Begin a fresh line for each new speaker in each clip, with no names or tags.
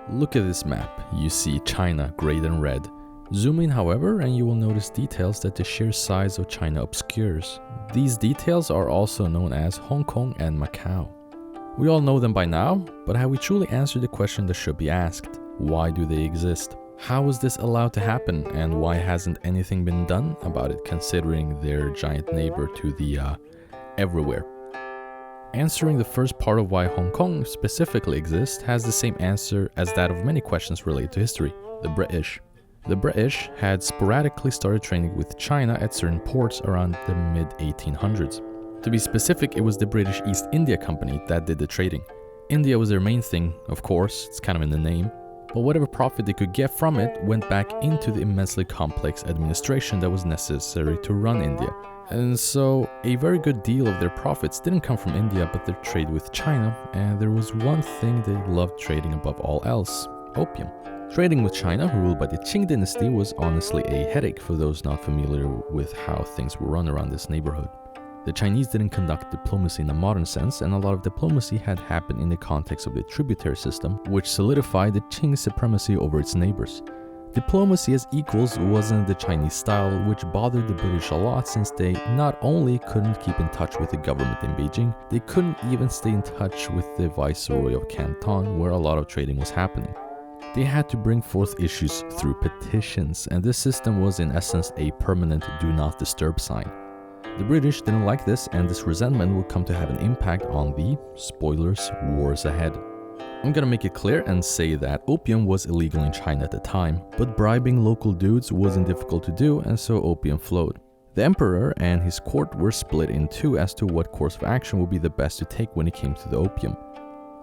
Look at this map. You see China grayed and red. Zoom in, however, and you will notice details that the sheer size of China obscures. These details are also known as Hong Kong and Macau. We all know them by now, but have we truly answered the question that should be asked? Why do they exist? How was this allowed to happen, and why hasn't anything been done about it, considering their giant neighbor to the everywhere? Answering the first part of why Hong Kong specifically exists has the same answer as that of many questions related to history: the British. The British had sporadically started trading with China at certain ports around the mid-1800s. To be specific, it was the British East India Company that did the trading. India was their main thing, of course, it's kind of in the name, but whatever profit they could get from it went back into the immensely complex administration that was necessary to run India. And so a very good deal of their profits didn't come from India but their trade with China, and there was one thing they loved trading above all else: opium. Trading with China, ruled by the Qing dynasty, was honestly a headache for those not familiar with how things were run around this neighborhood. The Chinese didn't conduct diplomacy in a modern sense, and a lot of diplomacy had happened in the context of the tributary system, which solidified the Qing supremacy over its neighbors. Diplomacy as equals wasn't the Chinese style, which bothered the British a lot since they not only couldn't keep in touch with the government in Beijing, they couldn't even stay in touch with the Viceroy of Canton, where a lot of trading was happening. They had to bring forth issues through petitions, and this system was in essence a permanent do not disturb sign. The British didn't like this, and this resentment would come to have an impact on the, spoilers, wars ahead. I'm gonna make it clear and say that opium was illegal in China at the time, but bribing local dudes wasn't difficult to do, and so opium flowed. The emperor and his court were split in two as to what course of action would be the best to take when it came to the opium.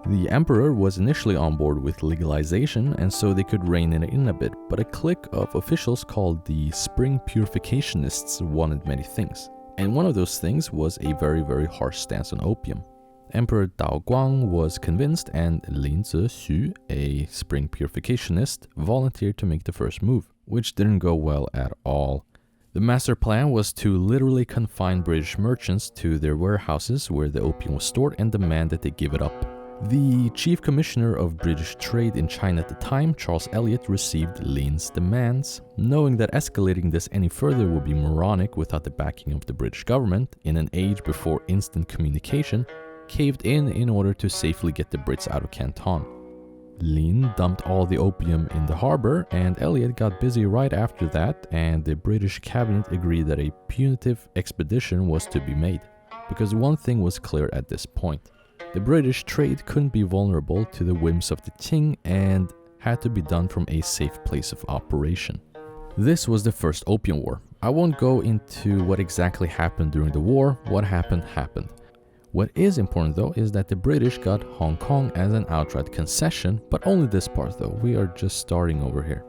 The emperor was initially on board with legalization, and so they could rein it in a bit, but a clique of officials called the Spring Purificationists wanted many things. And one of those things was a very, very harsh stance on opium. Emperor Dao Guang was convinced, and Lin Zexu, a Spring Purificationist, volunteered to make the first move, which didn't go well at all. The master plan was to literally confine British merchants to their warehouses where the opium was stored and demand that they give it up. The chief commissioner of British trade in China at the time, Charles Elliot, received Lin's demands, knowing that escalating this any further would be moronic without the backing of the British government in an age before instant communication, caved in order to safely get the Brits out of Canton. Lin dumped all the opium in the harbor, and Elliot got busy right after that, and the British cabinet agreed that a punitive expedition was to be made, because one thing was clear at this point. The British trade couldn't be vulnerable to the whims of the Qing and had to be done from a safe place of operation. This was the First Opium War. I won't go into what exactly happened during the war. What happened. What is important though is that the British got Hong Kong as an outright concession, but only this part though. We are just starting over here.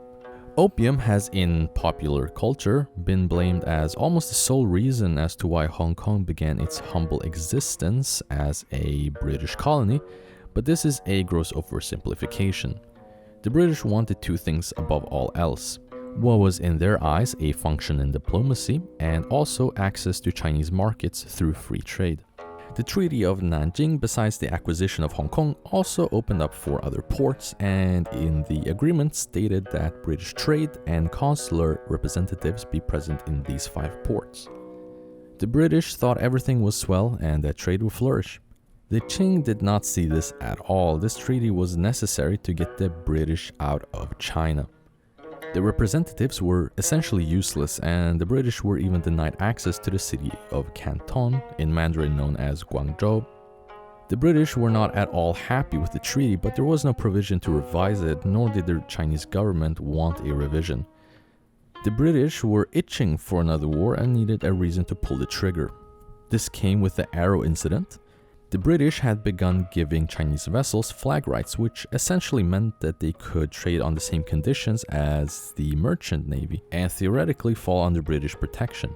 Opium has in popular culture been blamed as almost the sole reason as to why Hong Kong began its humble existence as a British colony, but this is a gross oversimplification. The British wanted two things above all else: what was in their eyes a function in diplomacy, and also access to Chinese markets through free trade. The Treaty of Nanjing, besides the acquisition of Hong Kong, also opened up 4 other ports, and in the agreement stated that British trade and consular representatives be present in these 5 ports. The British thought everything was swell and that trade would flourish. The Qing did not see this at all. This treaty was necessary to get the British out of China. The representatives were essentially useless, and the British were even denied access to the city of Canton, in Mandarin known as Guangzhou. The British were not at all happy with the treaty, but there was no provision to revise it, nor did the Chinese government want a revision. The British were itching for another war and needed a reason to pull the trigger. This came with the Arrow incident. The British had begun giving Chinese vessels flag rights, which essentially meant that they could trade on the same conditions as the merchant navy and theoretically fall under British protection.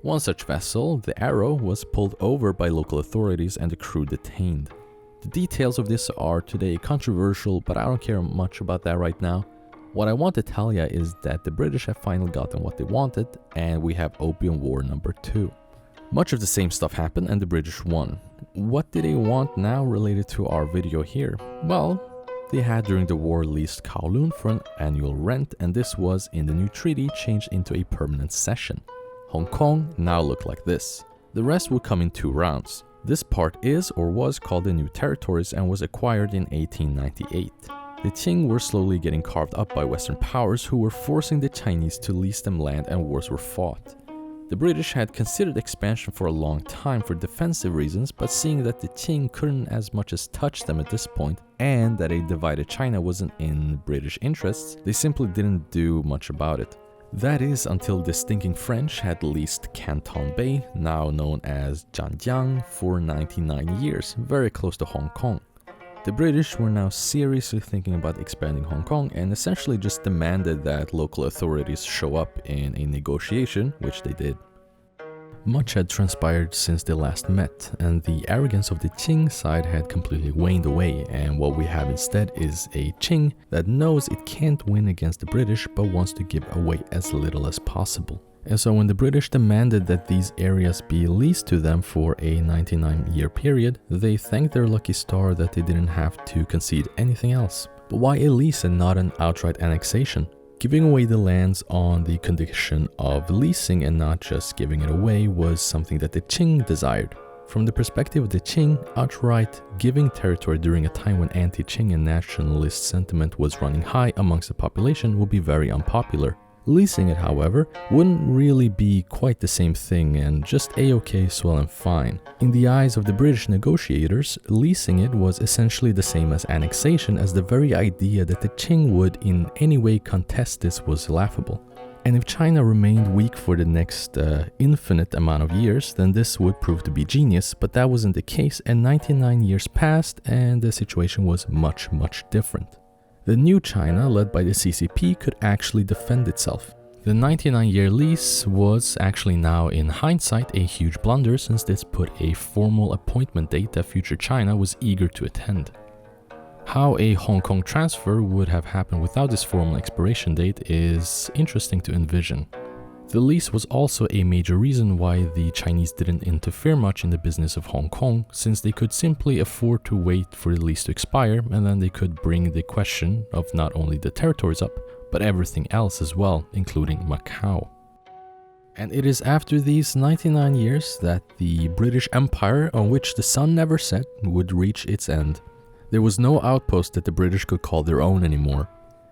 One such vessel, the Arrow, was pulled over by local authorities and the crew detained. The details of this are today controversial, but I don't care much about that right now. What I want to tell you is that the British have finally gotten what they wanted, and we have Opium War number 2. Much of the same stuff happened and the British won. What do they want now related to our video here? Well, They had during the war leased Kowloon for an annual rent, and this was, in the new treaty, changed into a permanent cession. Hong Kong now looked like this. The rest would come in 2 rounds. This part is or was called the New Territories and was acquired in 1898. The Qing were slowly getting carved up by Western powers who were forcing the Chinese to lease them land, and wars were fought. The British had considered expansion for a long time for defensive reasons, but seeing that the Qing couldn't as much as touch them at this point, and that a divided China wasn't in British interests, they simply didn't do much about it. That is until the stinking French had leased Canton Bay, now known as Zhanjiang, for 99 years, very close to Hong Kong. The British were now seriously thinking about expanding Hong Kong and essentially just demanded that local authorities show up in a negotiation, which they did. Much had transpired since they last met, and the arrogance of the Qing side had completely waned away, and what we have instead is a Qing that knows it can't win against the British but wants to give away as little as possible. And so when the British demanded that these areas be leased to them for a 99-year period, they thanked their lucky star that they didn't have to concede anything else. But why a lease and not an outright annexation? Giving away the lands on the condition of leasing and not just giving it away was something that the Qing desired. From the perspective of the Qing, outright giving territory during a time when anti-Qing and nationalist sentiment was running high amongst the population would be very unpopular. Leasing it, however, wouldn't really be quite the same thing and just a-okay, swell and fine. In the eyes of the British negotiators, leasing it was essentially the same as annexation, as the very idea that the Qing would in any way contest this was laughable. And if China remained weak for the next infinite amount of years, then this would prove to be genius, but that wasn't the case, and 99 years passed and the situation was much, much different. The new China, led by the CCP, could actually defend itself. The 99-year lease was actually now, in hindsight, a huge blunder, since this put a formal appointment date that future China was eager to attend. How a Hong Kong transfer would have happened without this formal expiration date is interesting to envision. The lease was also a major reason why the Chinese didn't interfere much in the business of Hong Kong, since they could simply afford to wait for the lease to expire, and then they could bring the question of not only the territories up, but everything else as well, including Macau. And it is after these 99 years that the British Empire, on which the sun never set, would reach its end. There was no outpost that the British could call their own anymore.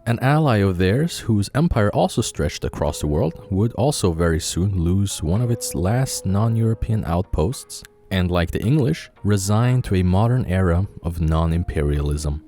An ally of theirs, whose empire also stretched across the world, would also very soon lose one of its last non-European outposts, and like the English, resign to a modern era of non-imperialism.